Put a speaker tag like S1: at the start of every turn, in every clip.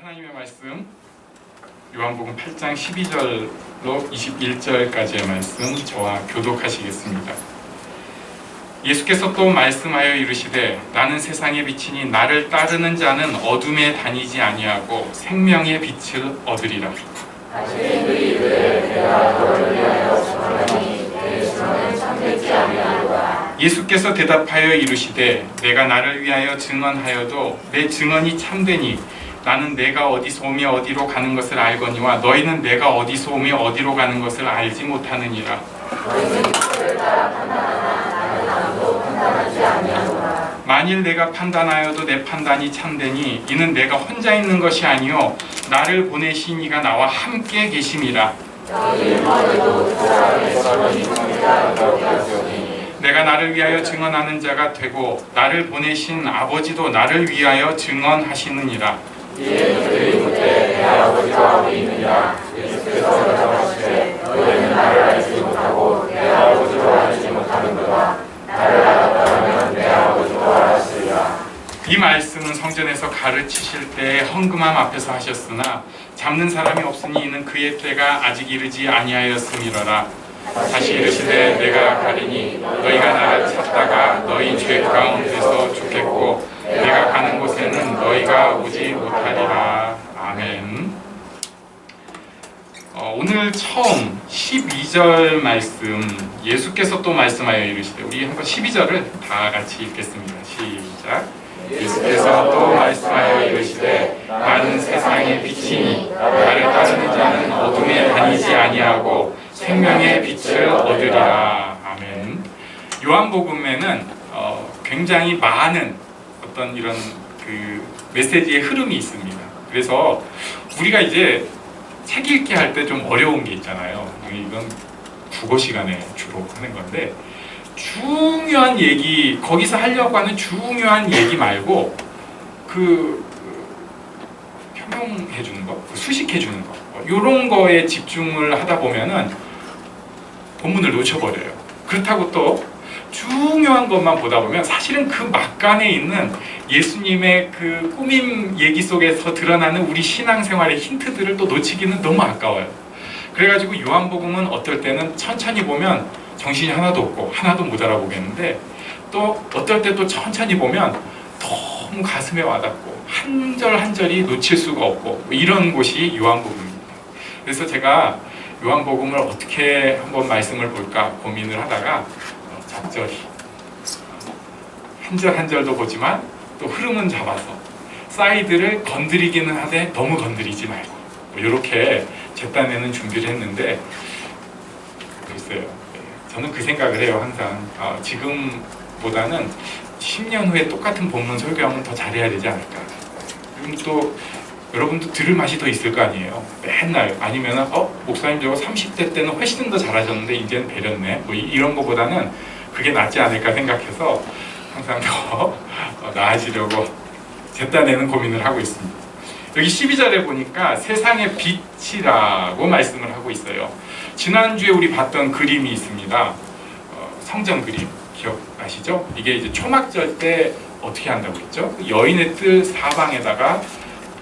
S1: 하나님의 말씀 요한복음 8장 12절로 21절까지의 말씀 저와 교독하시겠습니다. 예수께서 또 말씀하여 이르시되 나는 세상의 빛이니 나를 따르는 자는 어둠에 다니지 아니하고 생명의 빛을 얻으리라.
S2: 자신들이 이르되 내가 너를 위하여 증언하니 내 증언은 참되지 아니하노라.
S1: 예수께서 대답하여 이르시되 내가 나를 위하여 증언하여도 내 증언이 참되니 나는 내가 어디서 오며 어디로 가는 것을 알거니와 너희는 내가 어디서 오며 어디로 가는 것을 알지 못하느니라.
S2: 너희는 그를 따라 판단하나 나는 아무도 판단하지 아니하노라.
S1: 만일 내가 판단하여도 내 판단이 참되니 이는 내가 혼자 있는 것이 아니요 나를 보내신 이가 나와 함께 계심이라.
S2: 너희 일머리도 사람의 증언이 참되다 여기하시오니
S1: 내가 나를 위하여 증언하는 자가 되고 나를 보내신 아버지도 나를 위하여 증언하시느니라.
S2: 이에 그들이 묻되 내 아버지가 어디 있느냐. 예수께서 대답하시되 너희는 나를 알지 못하고 내 아버지도 알지 못하는도다. 나를 알았다면 내 아버지도 알았으리라.
S1: 이 말씀은 성전에서 가르치실 때 헌금함 앞에서 하셨으나 잡는 사람이 없으니 이는 그의 때가 아직 이르지 아니하였음이로라. 다시 이르시되 내가 가리니 너희가 나를 찾다가 너희 죄 가운데서 죽겠고 내가 가는 곳에는 너희가 오지 못하리라. 아멘. 오늘 처음 12절 말씀 예수께서 또 말씀하여 이르시되 우리 한번 12절을 다 같이 읽겠습니다. 시작. 예수께서 또 말씀하여 이르시되 나는 세상의 빛이니 나를 따르는 자는 어둠에 다니지 아니하고 생명의 빛을 얻으리라. 아멘. 요한복음에는 굉장히 많은 어떤 이런 그 메시지의 흐름이 있습니다. 그래서 우리가 이제 책 읽기 할 때 좀 어려운 게 있잖아요. 이건 국어 시간에 주로 하는 건데 중요한 얘기 거기서 하려고 하는 중요한 얘기 말고 그 평형해 주는 거, 수식해 주는 거 이런 거에 집중을 하다 보면은 본문을 놓쳐버려요. 그렇다고 또 중요한 것만 보다 보면 사실은 그 막간에 있는 예수님의 그 꾸밈 얘기 속에서 드러나는 우리 신앙생활의 힌트들을 또 놓치기는 너무 아까워요. 그래가지고 요한복음은 어떨 때는 천천히 보면 정신이 하나도 없고 하나도 못 알아보겠는데 또 어떨 때 또 천천히 보면 너무 가슴에 와닿고 한 절 한 절이 놓칠 수가 없고 이런 곳이 요한복음입니다. 그래서 제가 요한복음을 어떻게 한번 말씀을 볼까 고민을 하다가 적절히 한 절 한 절도 보지만 또 흐름은 잡아서 사이드를 건드리기는 하되 너무 건드리지 말고 이렇게 제 딴에는 준비를 했는데 글쎄요. 저는 그 생각을 해요. 항상 지금보다는 10년 후에 똑같은 본문 설교하면 더 잘해야 되지 않을까. 그럼 또 여러분도 들을 맛이 더 있을 거 아니에요. 맨날 아니면 목사님 저거 30대 때는 훨씬 더 잘하셨는데 이제는 배렸네. 뭐 이런 거보다는 그게 낫지 않을까 생각해서 항상 더 나아지려고 제 딴에는 고민을 하고 있습니다. 여기 12절에 보니까 세상의 빛이라고 말씀을 하고 있어요. 지난주에 우리 봤던 그림이 있습니다. 성전 그림 기억나시죠? 이게 이제 초막절 때 어떻게 한다고 했죠? 여인의 뜰 사방에다가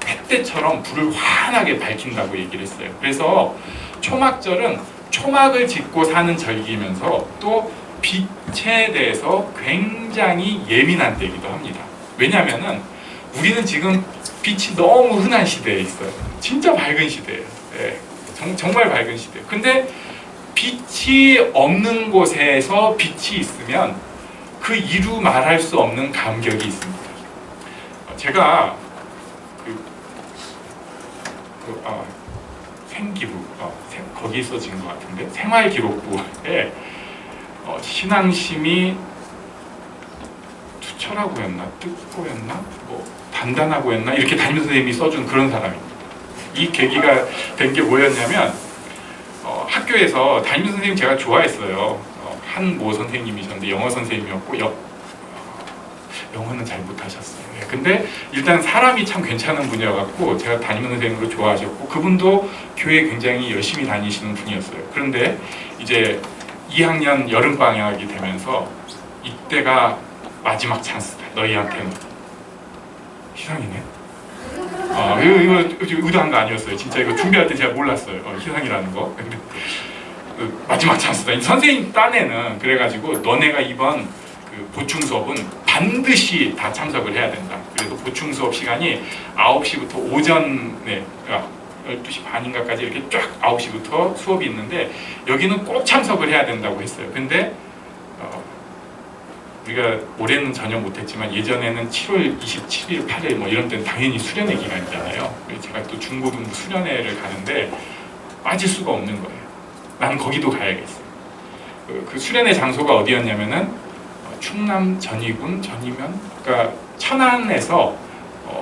S1: 횃대처럼 불을 환하게 밝힌다고 얘기를 했어요. 그래서 초막절은 초막을 짓고 사는 절기이면서 또 빛에 대해서 굉장히 예민한 때이기도 합니다. 왜냐하면은 우리는 지금 빛이 너무 흔한 시대에 있어요. 진짜 밝은 시대예요. 네, 정말 밝은 시대. 근데 빛이 없는 곳에서 빛이 있으면 그 이루 말할 수 없는 감격이 있습니다. 제가 생기부 거기 써진 것 같은데 생활기록부에 신앙심이 투철하고였나 뜻고였나 뭐 단단하고였나 이렇게 담임 선생님이 써준 그런 사람입니다. 이 계기가 된 게 뭐였냐면 학교에서 담임 선생님 제가 좋아했어요. 한모 선생님이셨는데 영어 선생님이었고 영어는 잘 못하셨어요. 근데 일단 사람이 참 괜찮은 분이어갖고 제가 담임 선생님으로 좋아하셨고 그분도 교회 굉장히 열심히 다니시는 분이었어요. 그런데 이제 2학년 여름방학이 되면서 이때가 마지막 찬스다. 너희한테는. 이상이네. 이거 의도한 거 아니었어요. 진짜 이거 준비할 때 제가 몰랐어요. 희상이라는 거. 근데 마지막 찬스다. 선생님 딴에는 그래가지고 너네가 이번 그 보충 수업은 반드시 다 참석을 해야 된다. 그래서 보충 수업 시간이 9시부터 오전에 12시 반인가까지 이렇게 쫙 9시부터 수업이 있는데 여기는 꼭 참석을 해야 된다고 했어요. 근데 우리가 올해는 전혀 못했지만 예전에는 7월 27일, 8일 뭐 이런 때는 당연히 수련회 기간이잖아요. 제가 또 중고등부 수련회를 가는데 빠질 수가 없는 거예요. 나는 거기도 가야겠어요. 그 수련회 장소가 어디였냐면은 충남 전이군 전이면 그러니까 천안에서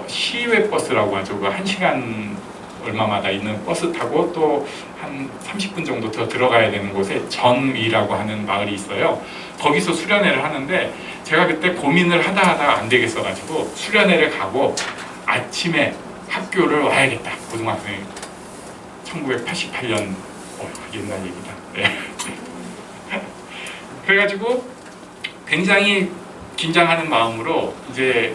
S1: 시외 버스라고 하죠. 그 1시간 얼마마다 있는 버스 타고 또 한 30분 정도 더 들어가야 되는 곳에 전위라고 하는 마을이 있어요. 거기서 수련회를 하는데 제가 그때 고민을 하다가 안 되겠어가지고 수련회를 가고 아침에 학교를 와야겠다. 고등학생 1988년 옛날 얘기다. 네. 그래가지고 굉장히 긴장하는 마음으로 이제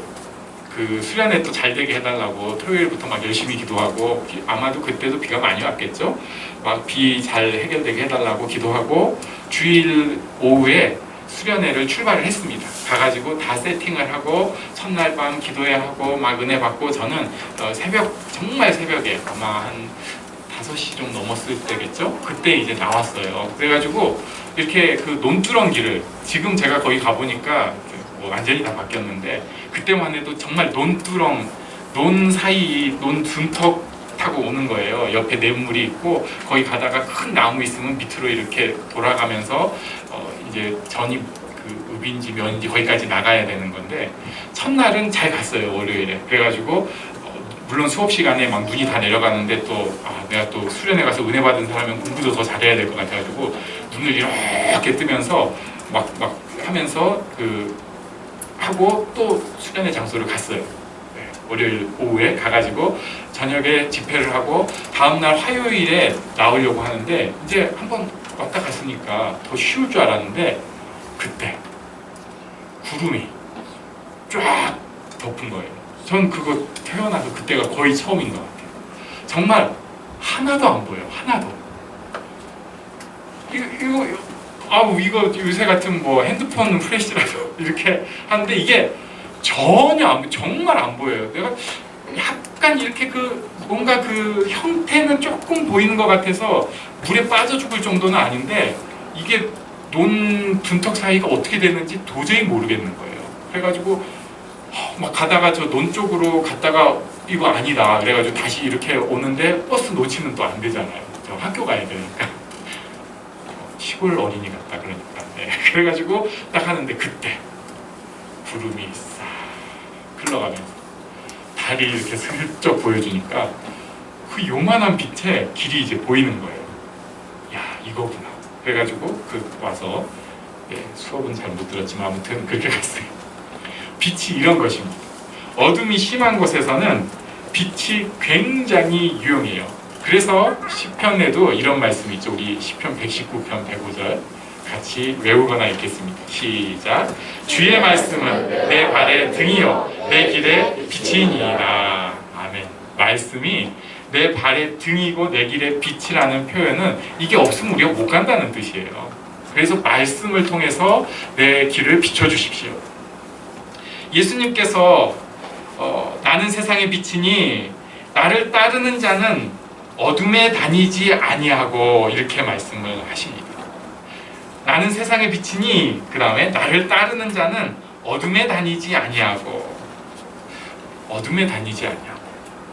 S1: 그 수련회 또 잘 되게 해달라고 토요일부터 막 열심히 기도하고 아마도 그때도 비가 많이 왔겠죠. 막 비 잘 해결되게 해달라고 기도하고 주일 오후에 수련회를 출발을 했습니다. 가가지고 다 세팅을 하고 첫날 밤 기도회 하고 막 은혜 받고 저는 새벽 정말 새벽에 아마 한 5시 좀 넘었을 때겠죠? 그때 이제 나왔어요. 그래가지고 이렇게 그 논두렁길을 지금 제가 거기 가보니까 뭐 완전히 다 바뀌었는데 그때만 해도 정말 논두렁, 논 사이, 논 둔턱 타고 오는 거예요. 옆에 냇물이 있고 거기 가다가 큰 나무 있으면 밑으로 이렇게 돌아가면서 이제 전이 그 읍인지 면인지 거기까지 나가야 되는 건데 첫날은 잘 갔어요. 월요일에. 그래가지고 물론 수업 시간에 막 눈이 다 내려가는데 또 내가 또 수련회 가서 은혜 받은 사람은 공부도 더 잘해야 될 것 같아가지고 눈을 이렇게 뜨면서 막 하면서 하고 또 수련회 장소를 갔어요. 네, 월요일 오후에 가가지고 저녁에 집회를 하고 다음날 화요일에 나오려고 하는데 이제 한번 왔다 갔으니까 더 쉬울 줄 알았는데 그때 구름이 쫙 덮은 거예요. 전 그거 태어나서 그때가 거의 처음인 것 같아요. 정말 하나도 안 보여요. 하나도. 이거 요새 같은 뭐 핸드폰 플래시라도 이렇게 하는데 이게 전혀 정말 안 보여요. 내가 약간 이렇게 뭔가 그 형태는 조금 보이는 것 같아서 물에 빠져 죽을 정도는 아닌데 이게 논 둔턱 사이가 어떻게 되는지 도저히 모르겠는 거예요. 그래가지고 막 가다가 저 논 쪽으로 갔다가 이거 아니다 그래가지고 다시 이렇게 오는데 버스 놓치면 또 안 되잖아요. 저 학교 가야 되니까. 시골 어린이 같다 그러니까. 네. 그래가지고 딱 하는데 그때 구름이 싹 흘러가면서 달이 이렇게 슬쩍 보여주니까 그 요만한 빛에 길이 이제 보이는 거예요. 야 이거구나. 그래가지고 와서 수업은 잘 못 들었지만 아무튼 그렇게 갔어요. 빛이 이런 것입니다. 어둠이 심한 곳에서는 빛이 굉장히 유용해요. 그래서 시편에도 이런 말씀이 있죠. 우리 시편 119편 105절 같이 외우거나 읽겠습니다. 시작. 주의 말씀은 내 발의 등이요 내 길의 빛이니이다. 아멘. 말씀이 내 발의 등이고 내 길의 빛이라는 표현은 이게 없으면 우리가 못 간다는 뜻이에요. 그래서 말씀을 통해서 내 길을 비춰주십시오. 예수님께서 나는 세상의 빛이니 나를 따르는 자는 어둠에 다니지 아니하고 이렇게 말씀을 하십니다. 나는 세상의 빛이니 그 다음에 나를 따르는 자는 어둠에 다니지 아니하고 어둠에 다니지 아니하고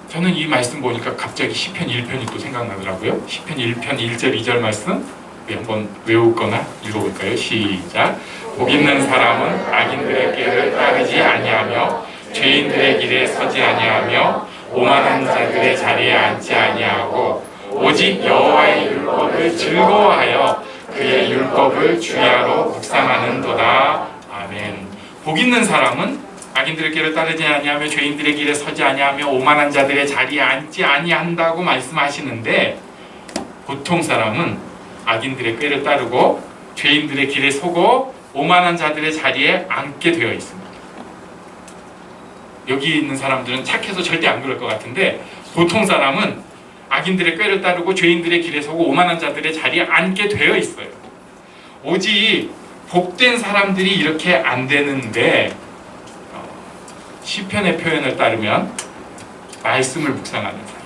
S1: 저는 이 말씀 보니까 갑자기 시편 1편이 또 생각나더라고요. 시편 1편 1절 2절 말씀 한번 외우거나 읽어볼까요? 시작. 복 있는 사람은 악인들의 길을 따르지 아니하며 죄인들의 길에 서지 아니하며 오만한 자들의 자리에 앉지 아니하고 오직 여호와의 율법을 즐거워하여 그의 율법을 주야로 묵상하는도다. 아멘. 복 있는 사람은 악인들의 길을 따르지 아니하며 죄인들의 길에 서지 아니하며 오만한 자들의 자리에 앉지 아니한다고 말씀하시는데 보통 사람은 악인들의 꾀를 따르고 죄인들의 길에 서고 오만한 자들의 자리에 앉게 되어 있습니다. 여기 있는 사람들은 착해서 절대 안 그럴 것 같은데 보통 사람은 악인들의 꾀를 따르고 죄인들의 길에 서고 오만한 자들의 자리에 앉게 되어 있어요. 오직 복된 사람들이 이렇게 안 되는데 시편의 표현을 따르면 말씀을 묵상하는 사람,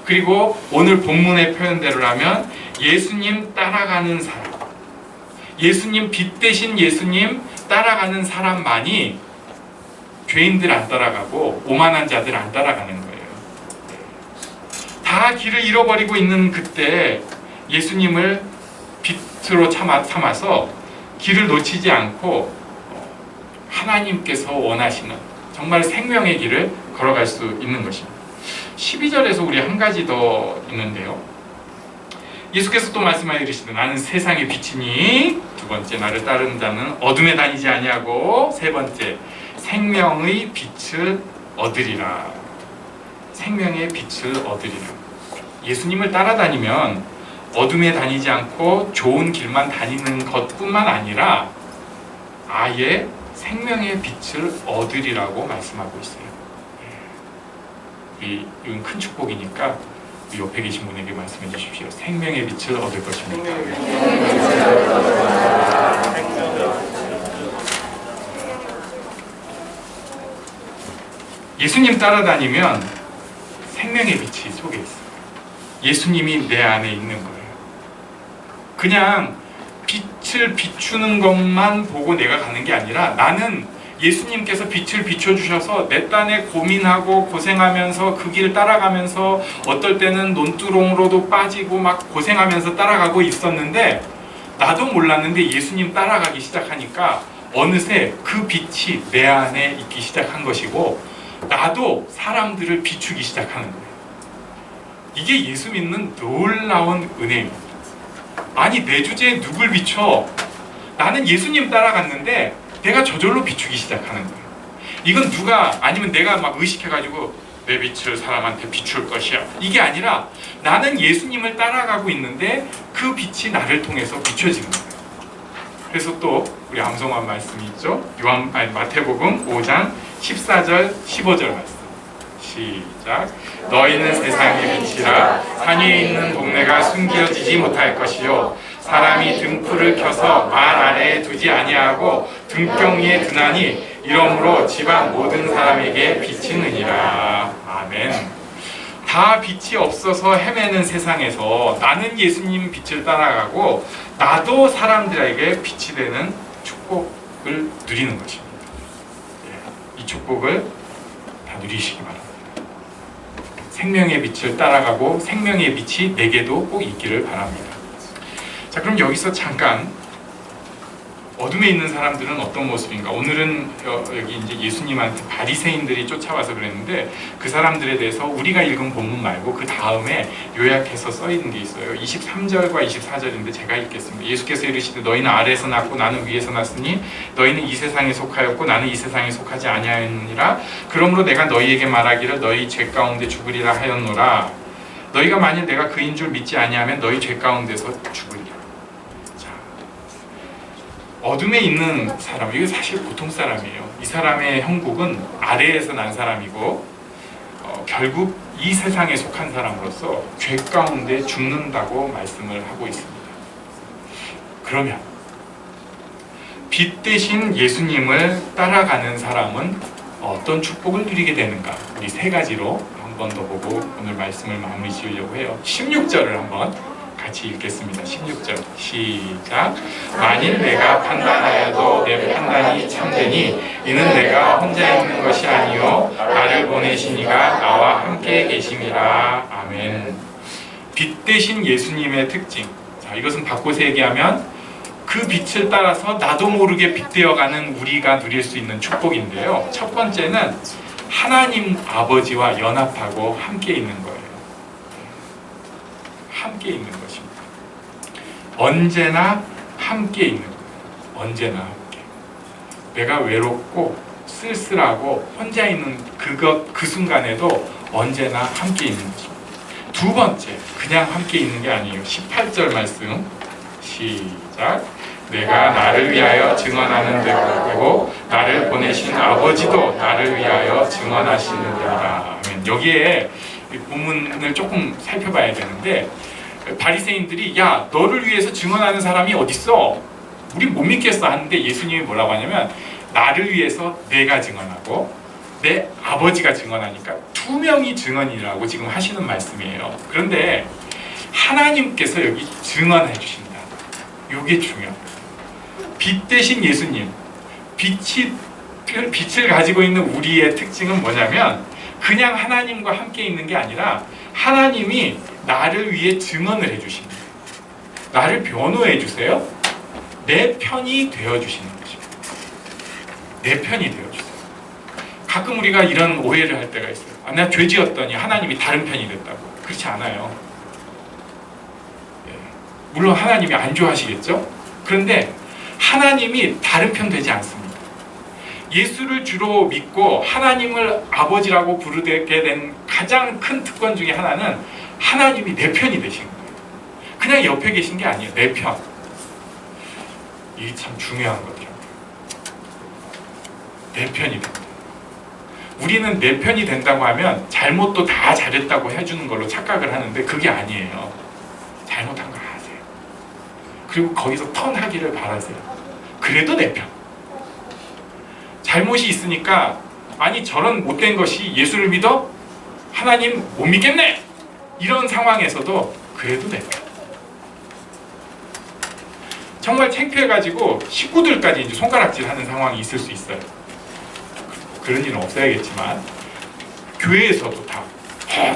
S1: 그리고 오늘 본문의 표현대로라면 예수님 따라가는 사람, 예수님 빛 대신 예수님 따라가는 사람만이 죄인들 안 따라가고 오만한 자들 안 따라가는 거예요. 다 길을 잃어버리고 있는 그때 예수님을 빛으로 삼아서 길을 놓치지 않고 하나님께서 원하시는 정말 생명의 길을 걸어갈 수 있는 것입니다. 12절에서 우리 한 가지 더 있는데요. 예수께서 또 말씀하여 이르시되 나는 세상의 빛이니, 두 번째 나를 따르는 자는 어둠에 다니지 아니하고, 세 번째 생명의 빛을 얻으리라. 생명의 빛을 얻으리라. 예수님을 따라다니면 어둠에 다니지 않고 좋은 길만 다니는 것뿐만 아니라 아예 생명의 빛을 얻으리라고 말씀하고 있어요. 이건 큰 축복이니까 옆에 계신 분에게 말씀해 주십시오. 생명의 빛을 얻을 것입니다. 예수님 따라다니면 생명의 빛이 속에 있어요. 예수님이 내 안에 있는 거예요. 그냥 빛을 비추는 것만 보고 내가 가는 게 아니라 나는 예수님께서 빛을 비춰주셔서 내 딴에 고민하고 고생하면서 그 길 따라가면서 어떨 때는 논두렁으로도 빠지고 막 고생하면서 따라가고 있었는데 나도 몰랐는데 예수님 따라가기 시작하니까 어느새 그 빛이 내 안에 있기 시작한 것이고 나도 사람들을 비추기 시작하는 거예요. 이게 예수 믿는 놀라운 은혜입니다. 아니 내 주제에 누굴 비춰? 나는 예수님 따라갔는데 내가 저절로 비추기 시작하는 거예요. 이건 누가 아니면 내가 막 의식해가지고 내 빛을 사람한테 비출 것이야, 이게 아니라 나는 예수님을 따라가고 있는데 그 빛이 나를 통해서 비춰지는 거예요. 그래서 또 우리 암송한 말씀이 있죠. 마태복음 5장 14절 15절 말씀 시작. 너희는 세상의 빛이라 산 위에 있는 동네가 숨겨지지 못할 것이요 사람이 등불을 켜서 말 아래에 두지 아니하고 등경 위에 두나니 이러므로 집안 모든 사람에게 비치느니라. 아멘. 다 빛이 없어서 헤매는 세상에서 나는 예수님 빛을 따라가고 나도 사람들에게 빛이 되는 축복을 누리는 것입니다. 이 축복을 다 누리시기 바랍니다. 생명의 빛을 따라가고 생명의 빛이 내게도 꼭 있기를 바랍니다. 자, 그럼 여기서 잠깐 어둠에 있는 사람들은 어떤 모습인가? 오늘은 여기 이제 예수님한테 바리새인들이 쫓아와서 그랬는데 그 사람들에 대해서 우리가 읽은 본문 말고 그 다음에 요약해서 써 있는 게 있어요. 23절과 24절인데 제가 읽겠습니다. 예수께서 이르시되 너희는 아래에서 났고 나는 위에서 났으니 너희는 이 세상에 속하였고 나는 이 세상에 속하지 아니하였느니라. 그러므로 내가 너희에게 말하기를 너희 죄 가운데 죽으리라 하였노라. 너희가 만일 내가 그인 줄 믿지 아니하면 너희 죄 가운데서 죽으리라. 어둠에 있는 사람, 이게 사실 보통 사람이에요. 이 사람의 형국은 아래에서 난 사람이고 결국 이 세상에 속한 사람으로서 죄 가운데 죽는다고 말씀을 하고 있습니다. 그러면 빛 대신 예수님을 따라가는 사람은 어떤 축복을 누리게 되는가? 우리 세 가지로 한 번 더 보고 오늘 말씀을 마무리 지으려고 해요. 16절을 한번 같이 읽겠습니다. 16절 시작. 만일 내가 판단하여도 내 판단이 참되니 이는 내가 혼자 있는 것이 아니요 나를 보내신 이가 나와 함께 계심이라. 아멘. 빛 대신 예수님의 특징. 자, 이것은 바꿔서 얘기하면 그 빛을 따라서 나도 모르게 빛되어가는 우리가 누릴 수 있는 축복인데요. 첫 번째는 하나님 아버지와 연합하고 함께 있는 거예요. 함께 있는 것입니다. 언제나 함께 있는 거예요. 언제나 함께. 내가 외롭고 쓸쓸하고 혼자 있는 그 순간에도 언제나 함께 있는 것입니다. 두 번째, 그냥 함께 있는 게 아니에요. 18절 말씀 시작. 내가 나를 위하여 증언하는 되고 나를 보내신 아버지도 나를 위하여 증언하시느니라. 아멘. 여기에 이 본문을 조금 살펴봐야 되는데 바리새인들이 야 너를 위해서 증언하는 사람이 어딨어? 우린 못 믿겠어 하는데 예수님이 뭐라고 하냐면 나를 위해서 내가 증언하고 내 아버지가 증언하니까 두 명이 증언이라고 지금 하시는 말씀이에요. 그런데 하나님께서 여기 증언해 주신다. 이게 중요합니다. 빛 대신 예수님, 빛을 가지고 있는 우리의 특징은 뭐냐면 그냥 하나님과 함께 있는 게 아니라 하나님이 나를 위해 증언을 해주십니다. 나를 변호해 주세요. 내 편이 되어주시는 것입니다. 내 편이 되어주세요. 가끔 우리가 이런 오해를 할 때가 있어요. 내가 죄 지었더니 하나님이 다른 편이 됐다고. 그렇지 않아요. 물론 하나님이 안 좋아하시겠죠? 그런데 하나님이 다른 편 되지 않습니다. 예수를 주로 믿고 하나님을 아버지라고 부르게 된 가장 큰 특권 중에 하나는 하나님이 내 편이 되신 거예요. 그냥 옆에 계신 게 아니에요. 내 편. 이게 참 중요한 거죠. 내 편이 된다. 우리는 내 편이 된다고 하면 잘못도 다 잘했다고 해주는 걸로 착각을 하는데 그게 아니에요. 잘못한 거 아세요. 그리고 거기서 턴하기를 바라세요. 그래도 내 편. 잘못이 있으니까 아니 저런 못된 것이 예수를 믿어? 하나님 못 믿겠네! 이런 상황에서도 그래도 내 편. 정말 창피해가지고 식구들까지 이제 손가락질하는 상황이 있을 수 있어요. 그런 일은 없어야겠지만 교회에서도 다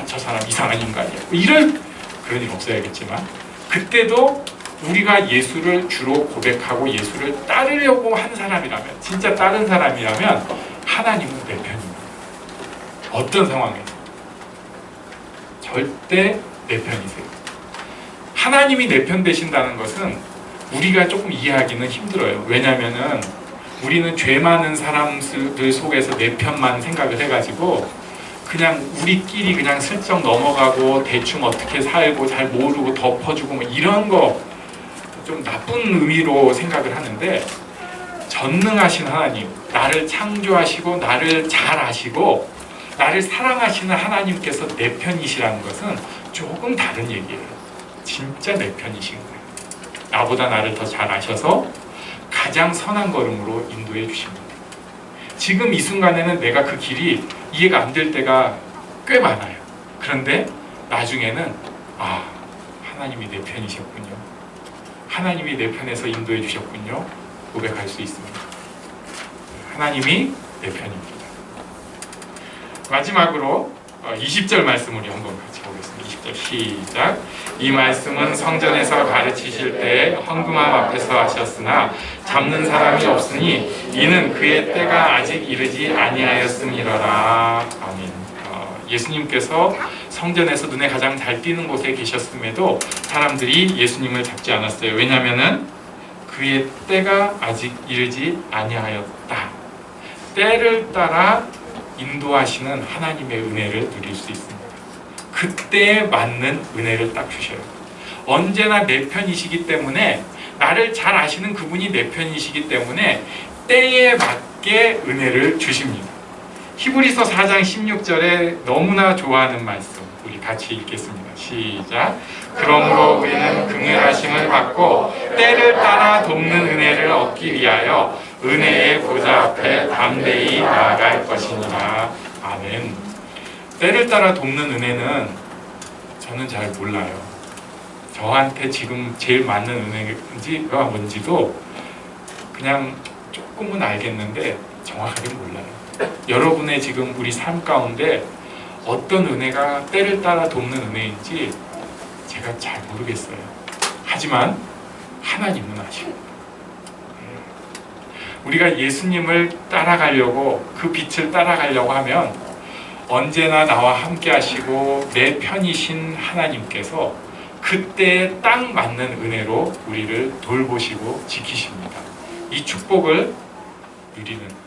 S1: 저 사람 이상한 인간이야. 이런 그런 일 없어야겠지만 그때도 우리가 예수를 주로 고백하고 예수를 따르려고 한 사람이라면 진짜 따른 사람이라면 하나님은 내 편입니다. 어떤 상황에서 절대 내 편이세요. 하나님이 내 편 되신다는 것은 우리가 조금 이해하기는 힘들어요. 왜냐하면은 우리는 죄 많은 사람들 속에서 내 편만 생각을 해가지고 그냥 우리끼리 그냥 슬쩍 넘어가고 대충 어떻게 살고 잘 모르고 덮어주고 뭐 이런 거 좀 나쁜 의미로 생각을 하는데 전능하신 하나님, 나를 창조하시고 나를 잘 아시고 나를 사랑하시는 하나님께서 내 편이시라는 것은 조금 다른 얘기예요. 진짜 내 편이신 거예요. 나보다 나를 더 잘 아셔서 가장 선한 걸음으로 인도해 주십니다. 지금 이 순간에는 내가 그 길이 이해가 안 될 때가 꽤 많아요. 그런데 나중에는 하나님이 내 편이셨군요. 하나님이 내 편에서 인도해 주셨군요. 고백할 수 있습니다. 하나님이 내 편입니다. 마지막으로 20절 말씀 우리 한번 같이 보겠습니다. 20절 시작. 이 말씀은 성전에서 가르치실 때 헌금함 앞에서 하셨으나 잡는 사람이 없으니 이는 그의 때가 아직 이르지 아니하였음이로라. 아멘. 예수님께서 성전에서 눈에 가장 잘 띄는 곳에 계셨음에도 사람들이 예수님을 잡지 않았어요. 왜냐하면은 그의 때가 아직 이르지 아니하였다. 때를 따라 인도하시는 하나님의 은혜를 누릴 수 있습니다. 그때에 맞는 은혜를 딱 주셔요. 언제나 내 편이시기 때문에 나를 잘 아시는 그분이 내 편이시기 때문에 때에 맞게 은혜를 주십니다. 히브리서 4장 16절에 너무나 좋아하는 말씀 우리 같이 읽겠습니다. 시작. 그러므로 우리는 긍휼하심을 받고 때를 따라 돕는 은혜를 얻기 위하여 은혜의 보좌 앞에 담대히 나아갈 것이니라. 아멘. 때를 따라 돕는 은혜는 저는 잘 몰라요. 저한테 지금 제일 맞는 은혜가 뭔지도 그냥 조금은 알겠는데 정확하게 몰라요. 여러분의 지금 우리 삶 가운데 어떤 은혜가 때를 따라 돕는 은혜인지 제가 잘 모르겠어요. 하지만 하나님은 아시고 우리가 예수님을 따라가려고 그 빛을 따라가려고 하면 언제나 나와 함께 하시고 내 편이신 하나님께서 그때에 딱 맞는 은혜로 우리를 돌보시고 지키십니다. 이 축복을 누리는